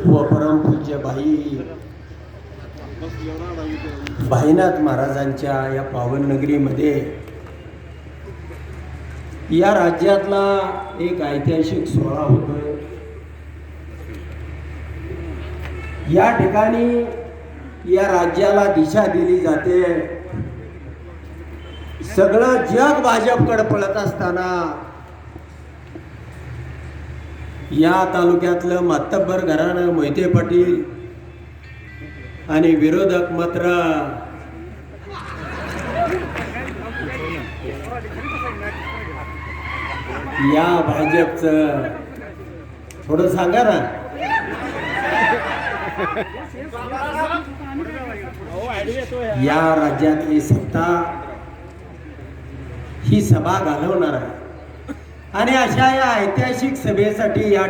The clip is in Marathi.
व परमपूज्य भाईनाथ महाराजांच्या या पावन नगरीमध्ये या राज्यातला एक ऐतिहासिक सोहळा होतोय। या ठिकाणी या राज्याला दिशा दिली जाते। सगळं जग भाजपकडे पळत असताना या तालुक्यातलं मातब्बर घराणं मोहिते पाटील आणि विरोधक मात्र या भाजपचं थोडं सांगा ना। या राज्यातली सत्ता ही सभा घालवणार आहे आणि अशा या ऐतिहासिक सभेसाठी या